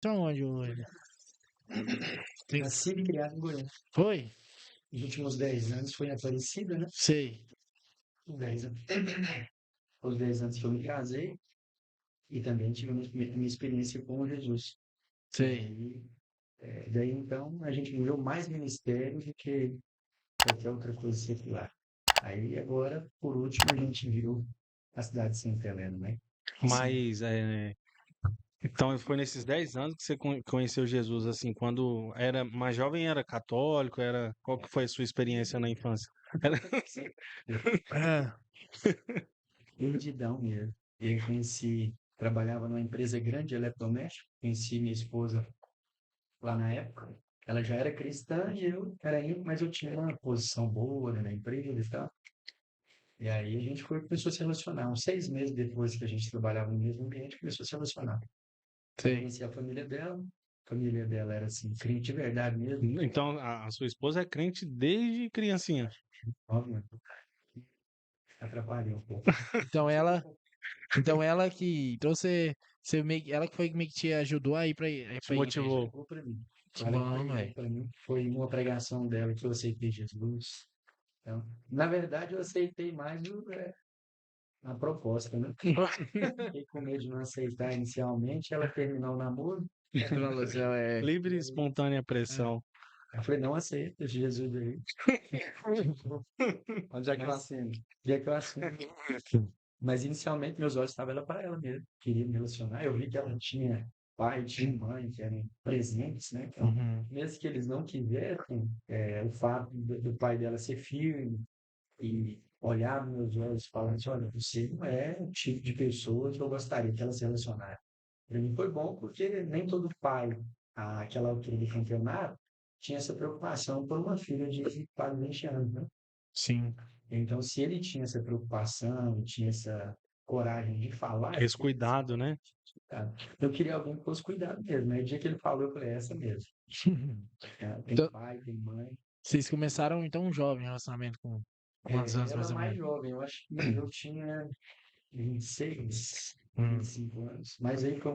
Então, onde hoje? Nasci e criado em Goiânia. Foi? Nos últimos 10 anos foi em Aparecida, né? Sei. Os 10 anos. Os 10 anos que eu me casei e também tive minha experiência com Jesus. E Sei. aí, daí então a gente viveu mais ministério do que qualquer outra coisa secular. Aí agora, por último, a gente viu a cidade de Santa Helena, né? Sim. Mas, então foi nesses 10 anos que você conheceu Jesus, assim, quando era mais jovem, era católico, qual que foi a sua experiência na infância? Era- Ah, Perdidão mesmo. E eu trabalhava numa empresa grande de eletrodoméstico, conheci minha esposa lá na época. Ela já era cristã e eu era ímpio, mas eu tinha uma posição boa, né, na empresa e tal. E aí a gente começou a se relacionar. Uns 6 meses depois que a gente trabalhava no mesmo ambiente, começou a se relacionar. Eu sei. conheci a família dela era assim, crente de verdade mesmo. Então, a sua esposa é crente desde criancinha. Óbvio, atrapalhou um pouco. Então ela, então ela que, então você meio, ela que foi meio que te ajudou a ir Te pra igreja. motivou. Foi para mim. Que Ela que bom, pregou velho. para mim. Foi uma pregação dela que eu aceitei Jesus. Então, na verdade, eu aceitei mais a proposta, né? Fiquei com medo de não aceitar inicialmente. Ela terminou o namoro. Falou assim, Livre e E aí, espontânea é, pressão. eu falei, não aceito esse Jesus aí. Onde é que eu Mas, assino? e é que eu assumi. Mas inicialmente meus olhos estavam ela para ela mesmo. Queria me relacionar. Eu vi que ela tinha pai, tinha mãe, que eram presentes, né? Então, Uhum. mesmo que eles não quisessem, o fato do pai dela ser firme e olhar nos meus olhos falando assim, olha, você não é o tipo de pessoa que eu gostaria que ela se relacionasse. Para mim foi bom porque nem todo pai, àquela altura do campeonato, tinha essa preocupação por uma filha de quase 20 anos, né? Sim. Então, se ele tinha essa preocupação, tinha essa coragem de falar, Esse cuidado, né? cara, eu queria alguém que fosse cuidado mesmo. Né? O dia que ele falou, eu falei, é essa mesmo. Tem Então, pai, tem mãe. vocês começaram então um jovem relacionamento com quantos anos Ela mais ou mais menos? jovem, eu acho que eu tinha 26, Hum, 25 anos. Mas aí foi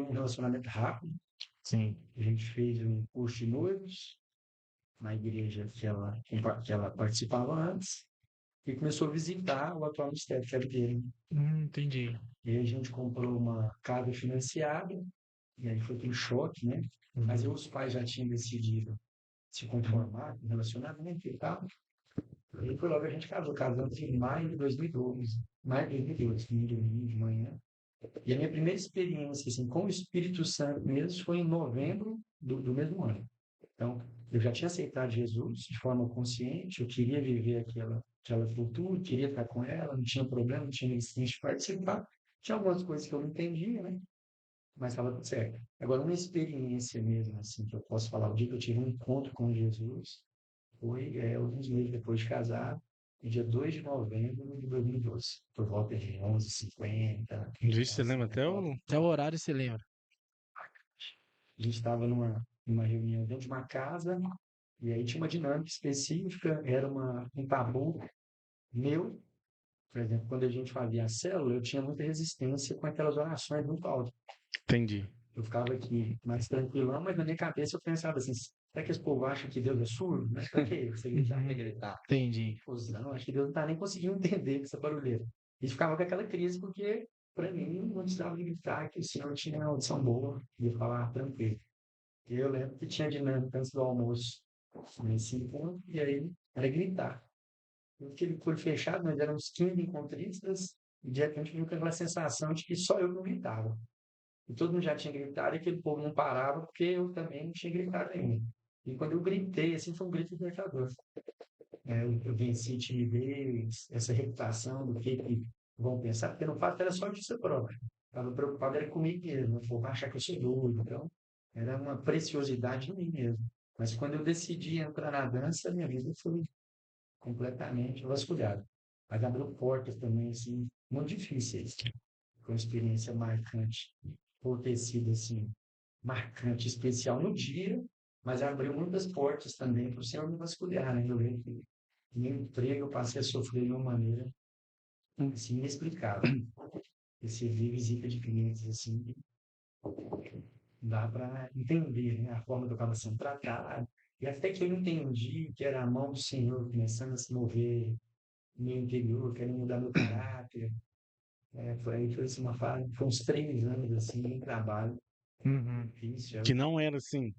um relacionamento rápido. sim. A gente fez um curso de noivos na igreja que ela participava antes e começou a visitar o atual ministério que era dele. Entendi. E aí a gente comprou uma casa financiada, e aí foi aquele choque, né? Mas aí Uhum. os pais já tinham decidido se conformar com o relacionamento e tal. E aí foi logo que a gente casou. Casamos em maio de 2012. Maio de 2012, no domingo de manhã. E a minha primeira experiência assim, com o Espírito Santo mesmo foi em novembro do mesmo ano. Então, eu já tinha aceitado Jesus de forma consciente, eu queria viver aquela cultura, queria estar com ela, não tinha problema, não tinha resistência de participar. Tinha algumas coisas que eu não entendia, né? Mas estava tudo certo. Agora, uma experiência mesmo, assim, que eu posso falar, o dia que eu tive um encontro com Jesus, foi alguns meses depois de casado, no dia 2 de novembro de 2012, por volta de 11h50. Vixe, você lembra até o. Até o horário você lembra? A gente estava numa reunião dentro de uma casa, e aí tinha uma dinâmica específica, era um tabu meu. Por exemplo, quando a gente fazia a célula, eu tinha muita resistência com aquelas orações muito altas. Entendi. Eu ficava aqui mais tranquilão, mas na minha cabeça eu pensava assim, será que esse povo acha que Deus é surdo? Mas pra que você gritar? Uhum. Quer gritar? Entendi. Não, acho que Deus não tá nem conseguindo entender essa barulheira. E ficava com aquela crise, porque para mim não precisava de gritar, que o Senhor tinha uma audição boa, ia falar tranquilo. E eu lembro que tinha dinâmica antes do almoço, nesse encontro, e aí era gritar. Eu fiquei com o olho fechado, nós éramos 15 encontristas, e de repente eu fiquei com aquela sensação de que só eu não gritava. E todo mundo já tinha gritado e aquele povo não parava porque eu também não tinha gritado ainda. E quando eu gritei, assim, foi um grito libertador. Eu venci timidez, essa reputação do que vão pensar, porque no fato era só de si próprio. Estava preocupado era comigo mesmo, o povo achar que eu sou doido. Então, era uma preciosidade em mim mesmo. Mas quando eu decidi entrar na dança, minha vida foi completamente vasculhada. Mas abriu portas também, assim, muito difíceis. Foi uma experiência marcante, por ter sido, assim, marcante, especial no dia, mas abriu muitas portas também para o Senhor me vasculhar, né? Eu lembro que meu emprego eu passei a sofrer de uma maneira, assim, inexplicável. Recebi visita de clientes, assim, dá para entender, né, a forma que eu estava sendo tratado. E até que eu entendi que era a mão do Senhor começando a se mover no meu interior, querendo mudar meu caráter. Foi assim, foi uns 3 anos assim, de trabalho Uhum. difícil. Que não era assim,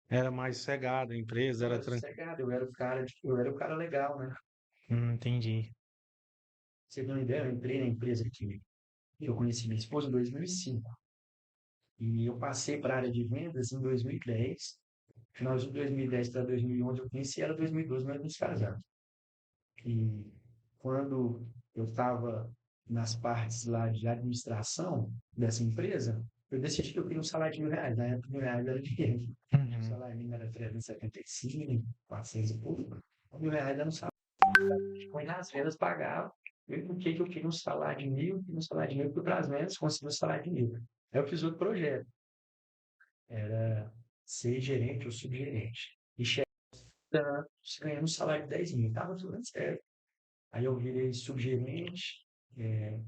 era mais cegada, a empresa Não, era eu sossegado, eu era o cara legal, né? Entendi. Você tem uma ideia? Eu entrei na empresa que eu conheci minha esposa em 2005. E eu passei para a área de vendas em 2010. Final de 2010 para 2011 eu conheci ela, 2012 nós nos casamos. E quando eu estava nas partes lá de administração dessa empresa, eu decidi que eu queria um salário de R$ 1.000. Na época, R$ 1.000 era dinheiro. O Uhum. salário mínimo era 375, 400 e pouco. R$ 1.000 era um salário. Foi nas vendas, pagava. Eu porque que eu queria um salário de 1.000, queria um salário de 1.000, fui para as vendas, consegui um salário de 1.000. Aí eu fiz outro projeto. Era ser gerente ou subgerente. E ganhando um salário de 10.000. Estava tudo dando certo. Aí eu virei subgerente, é,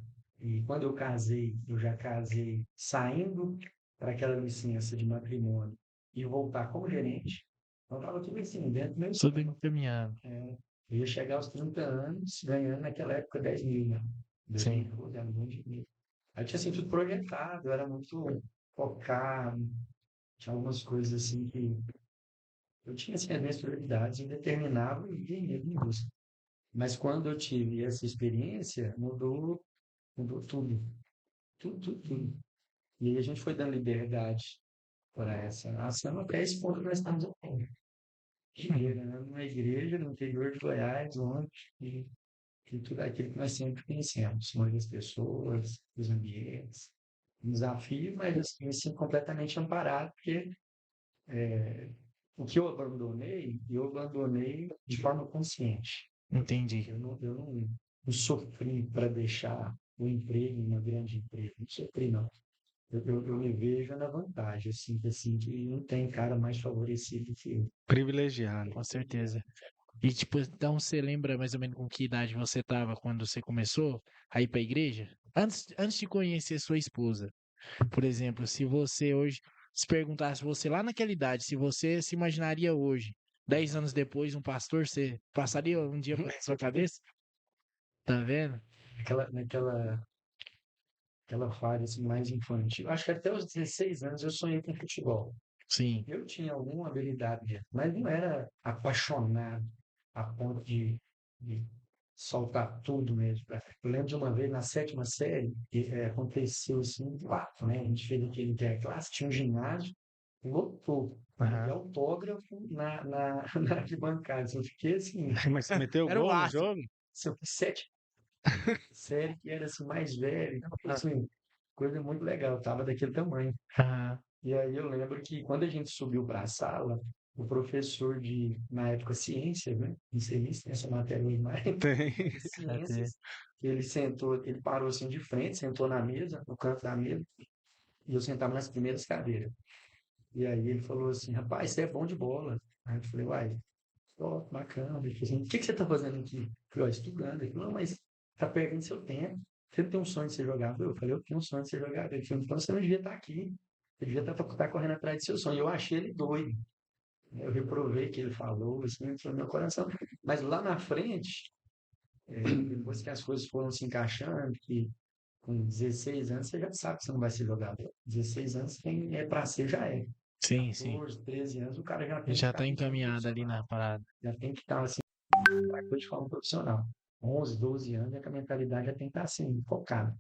e quando eu casei, eu já casei saindo para aquela licença de matrimônio e voltar como gerente. Então estava tudo assim, dentro do meu Tudo sonho. encaminhado. Eu ia chegar aos 30 anos ganhando naquela época 10.000, né? Sim. 2012, era muito dinheiro. Aí tinha assim tudo projetado, eu era muito focado, tinha algumas coisas assim que eu tinha assim, as minhas prioridades e determinava e ia em busca. Mas quando eu tive essa experiência, mudou tudo. Tudo, tudo, tudo. E aí a gente foi dando liberdade para essa ação até esse ponto que nós estamos aqui. Igreja, né? Numa igreja no interior de Goiás, onde que tudo aquilo que nós sempre conhecemos, onde as pessoas, os ambientes, um desafio, mas assim, me sinto completamente amparado, porque o que eu abandonei de forma consciente. Entendi. Eu não sofri para deixar o emprego em uma grande empresa. Não sofri, não. Eu me vejo na vantagem, assim, que não tem cara mais favorecido que eu. privilegiado. Com certeza. E tipo, então você lembra mais ou menos com que idade você tava quando você começou a ir pra igreja? Antes de conhecer sua esposa. Por exemplo, se você hoje se perguntasse você lá naquela idade, se você se imaginaria hoje, 10 anos depois, um pastor, você passaria um dia pela sua cabeça? Tá vendo? Aquela fase assim, mais infantil. Acho que até os 16 anos eu sonhei com futebol. Sim. Eu tinha alguma habilidade mesmo, mas não era apaixonado a ponto de soltar tudo mesmo. Eu lembro de uma vez na sétima série, que aconteceu assim, um fato, né? A gente fez aquele interclasse, tinha um ginásio, lotou. E Aham. autógrafo na arquibancada. Eu fiquei assim, Mas você meteu Era o gol no máximo. jogo? se eu fiz série que era assim, mais velho, então, assim, coisa muito legal, tava daquele tamanho. Aham. E aí eu lembro que quando a gente subiu para a sala, o professor na época, ciências, né? Não sei se tem essa matéria aí, mas Tem. Até. ciências, ele parou assim de frente, sentou na mesa, no canto da mesa, e eu sentava nas primeiras cadeiras. E aí ele falou assim, rapaz, você é bom de bola. Aí eu falei, uai, ó, bacana. Ele falou assim, o que que você está fazendo aqui? Eu falei, ó, estudando. Ele falou, não, mas tá perdendo seu tempo. Você não tem um sonho de ser jogador? Eu falei, eu tenho um sonho de ser jogador. Ele falou, então você não devia estar aqui. Você devia estar correndo atrás do seu sonho. Eu achei ele doido. Eu reprovei o que ele falou, assim, entrou no meu coração. Mas lá na frente, depois que as coisas foram se encaixando, que com 16 anos você já sabe que você não vai ser jogador. 16 anos, quem é para ser já é. Sim, sim. 14, 13 anos, o cara já tem que Já estar tá pensando encaminhado ali profissional. na parada. Já tem que estar assim, de forma profissional. 11, 12 anos, é que a mentalidade já tem que estar assim, focada.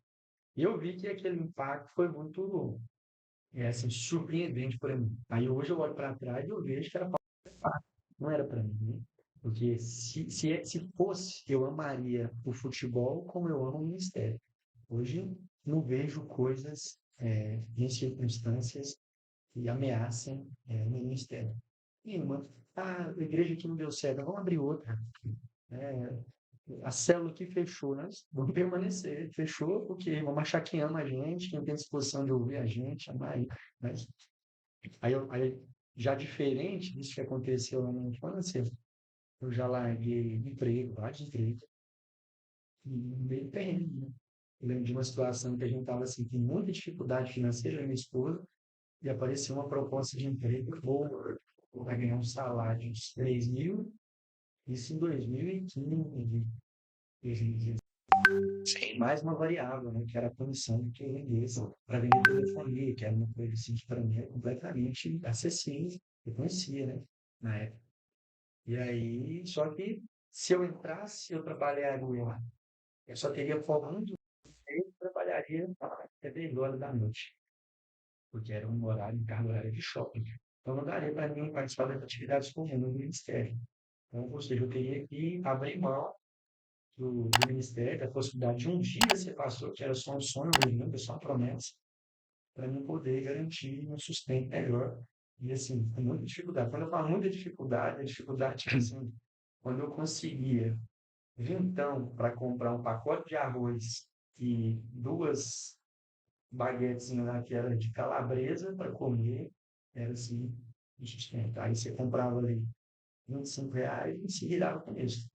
E eu vi que aquele impacto foi muito assim, surpreendente para mim. Aí hoje eu olho para trás e eu vejo que era fácil, não era para mim. Né? Porque se fosse, eu amaria o futebol como eu amo o ministério. Hoje não vejo coisas em circunstâncias que ameacem o ministério. E a igreja que não deu certo, vamos abrir outra. Né? A célula que fechou, nós vamos permanecer. Fechou porque vamos achar quem ama a gente, quem tem disposição de ouvir a gente, amar. Mas aí, já diferente disso que aconteceu na minha infância, eu já larguei emprego, vários empregos, e meio terreno, né? Eu lembro de uma situação que a gente estava assim, com muita dificuldade financeira, minha esposa, e apareceu uma proposta de emprego boa, para ganhar um salário de uns 3.000, isso em 2015, 2016. Sim. Mais uma variável, né, que era a comissão que eu vendesse para vender telefonia, que era uma coisa assim que para mim era completamente acessível, eu conhecia, né, na época. E aí, só que se eu entrasse, eu trabalharia, eu só teria folga um dia, eu trabalharia até 10 horas da noite, porque era um horário, carga horária de shopping. Então não daria para mim participar das atividades comuns no Ministério. Então, ou seja, eu teria que abrir mão do Ministério, da possibilidade de um dia ser pastor, que era só um sonho mesmo, só uma promessa, para mim poder garantir um sustento melhor. E assim, com muita dificuldade. Quando eu falo muita dificuldade, a dificuldade, tipo assim, quando eu conseguia vintão para comprar um pacote de arroz e duas baguetes naquela de calabresa para comer, era assim, o sustento. Aí você comprava ali R$ 25 e se virava com isso.